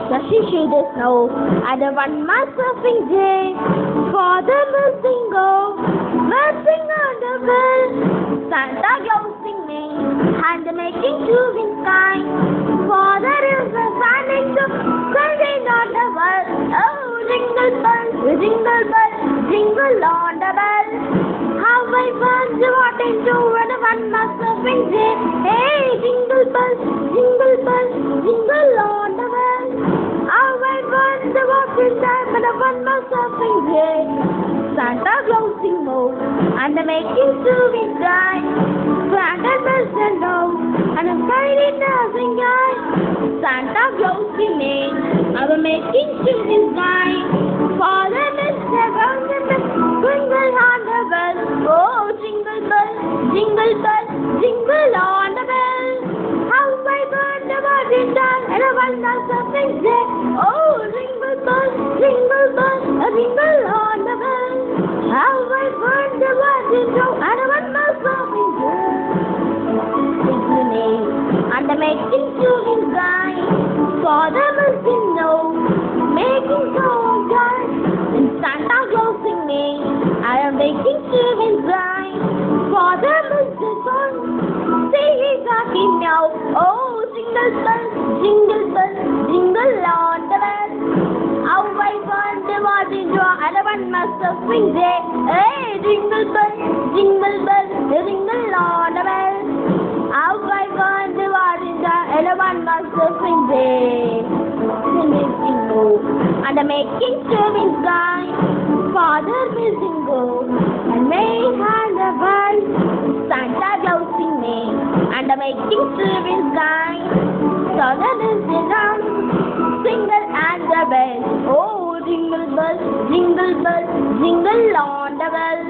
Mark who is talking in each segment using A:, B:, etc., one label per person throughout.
A: the should snow, and the one must surfing day. For the missing go, missing on the bell. Santa Claus singing, and making chewing kind. For the river standing to Sunday on the world. Oh, jingle bell, jingle on the bell. How I want to walk into when the one must surfing day. Hey, jingle bell, jingle on the bell. How I want to walk in time when the one must surfing day. Santa Claus sing more, and making chewing kind. Santa bells and dogs, and a fairy dancing guy. Santa Claus singing, I'm making chewing kind. Father Mr. Roundabout, jingle on the bell. Oh, jingle bell, jingle on the bell. How I burn the margin down and a one must surfing day. Oh, jingle bell, jingle on the bell. How I burn the margin down and a one must surfing day. And the making chewing guy. Father must know, making so guy. And Santa Claus singing, I am making chewing guy. Father must know, see he's talking now. Oh, jingle bell, jingle on the bell. How I want the margin draw and a one must surfing day. Hey, jingle bell, jingle on the bell. How I want the margin draw and a one must surfing day. And I'm making chewing guy. Father missing go, and may hand a bell. Santa Claus singing, and I'm making chewing guy. Santa is around, single and the bell. Oh, jingle on the bell.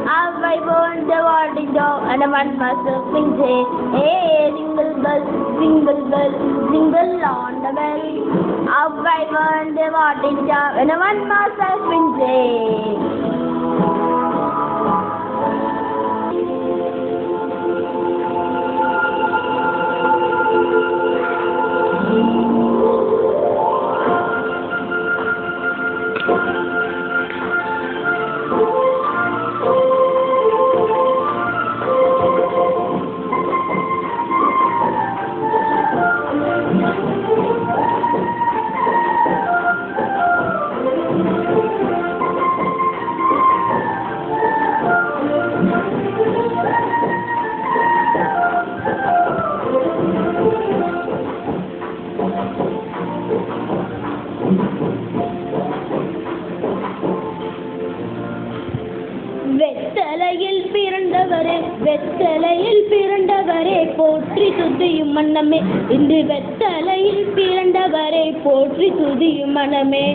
A: How I want the warning dog and a one must surfing day. Hey, jingle on the bell. How I want the warning dog and a one must surfing day. வெத்தலையில் பிறந்தவரே போற்றி துதியும் மனமே. இன்று வெத்தலையில் பிறந்தவரே போற்றி துதியும் மனமே.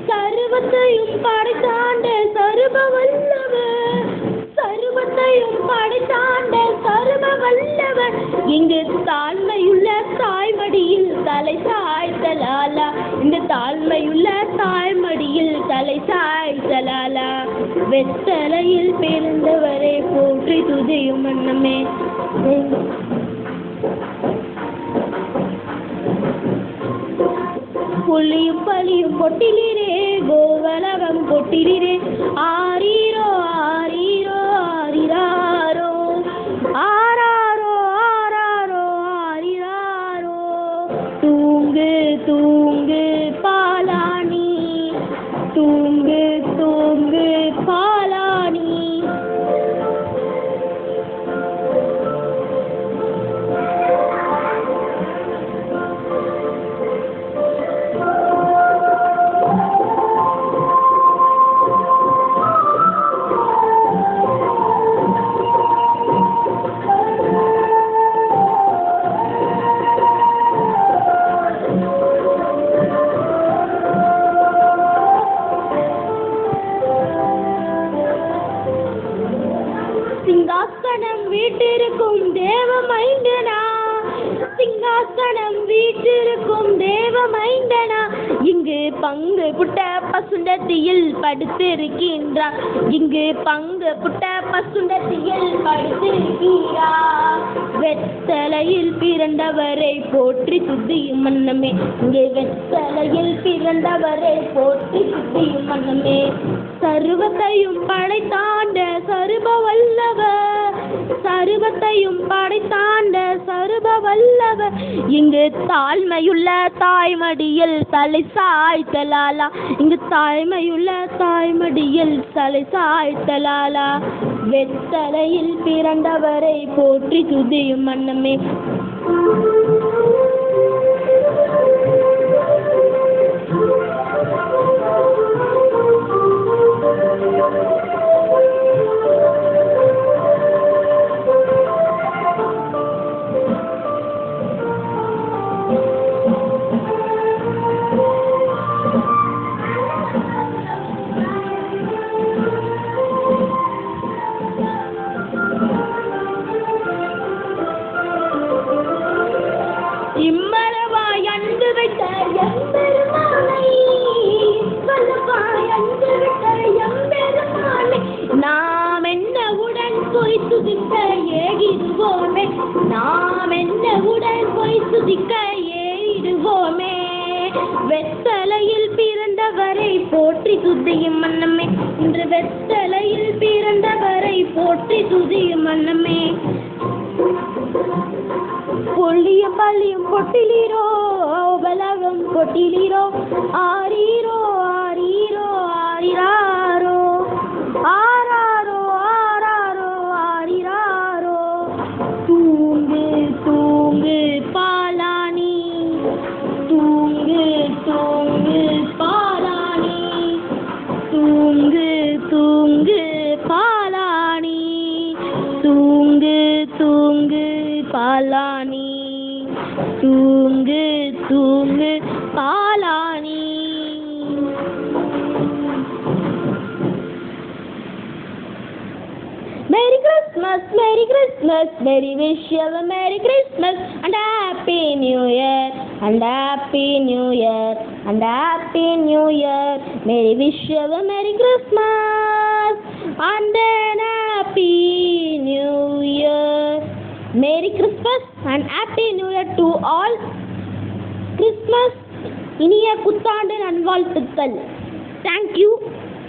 A: சர்வத்தையும் படைத்தாண்ட சர்வ வல்லவர், சர்வத்தையும் படைத்தாண்ட சர்வ வல்லவர். இங்கு தாழ்மையுள்ள தாய்மடியில் தலை சாய்த்தலாலா. இந்த தாழ்மையுள்ள தாய்மடியில் தலை சாய்த்தலாலா. வெத்தலையில் பிறந்தவரே போற்றி துதியும் மனமே. புள்ளியும் பலியும் பொட்டிலிரே, கோவலகம் பொட்டிலிரே. ஆரீரோ ஆரீரோ ஆரிராரோ, ஆராரோ ஆராரோ ஆரிராரோ. தூங்கு தூங்கு பாலாணி, தூங்கு தூங்கு பாலாணி. மைந்தனா இங்கு பங்கு புட்ட பசுண்டத்தியில் படுத்திருக்கின்றார். இங்கு பங்கு புட்ட பசுண்டத்தியில் படுத்திருக்கிறார். வெத்தலையில் பிறந்தவரை போற்றி துதியும் மன்னமே. இங்கு வெத்தலையில் பிறந்தவரை போற்றி துதியும் மன்னமே. சர்வத்தையும் படைத்தாண்ட சர்வ வல்லவர், சர்வத்தையும் படைத்தாண்ட சர்வ வல்லவர். இங்கு தாழ்மையுள்ள தாய்மடியில் தலை சாய்த்தலாலா. இங்கு தாழ்மையுள்ள தாய்மடியில் தலை சாய்த்தலாலா. வெத்தலையில் பிறந்தவரை போற்றி துதியும் மன்னமே. இம்மரவாய் அன்று விட்ட எம்பெருமானை, இம்மரவாய் அன்று விட்ட எம்பெருமானை, நாம் என்னவுடன் போய் துதிக்க ஏகிடுவோமே. நாம் என்னவுடன் போய் துதிக்க ஏகிடுவோமே. வெத்தலையில் பிறந்தவரை போற்றி துதியும் மன்னமே. இன்று வெத்தலையில் பிறந்தவரை போற்றி துதியும் மன்னமே. பொள்ளியும் பள்ளியும் பொட்டிலீரோ பலகம் பொட்டிலீரோ ஆரீரோ ஆரீரோ ஆரிராரோ ஆராரோ ஆராரோ ஆரிராரோ. தூங்கு தூங்கு பாலானி, தூங்கு தூங்கு பாலானி, தூங்கு தூங்கு பாலானி, தூங்கு தூங்கு பாலானி, தூங்கு தூங்கு Balani. Merry Christmas, Merry Christmas, Merry wish you a Merry Christmas and a Happy New Year, and a Happy New Year, and a Happy New Year. Merry wish you a Merry Christmas and a Happy New Year. Merry Christmas and Happy New Year to all. Christmas இனிய புத்தாண்டு நல்வாழ்த்துக்கள். Thank you.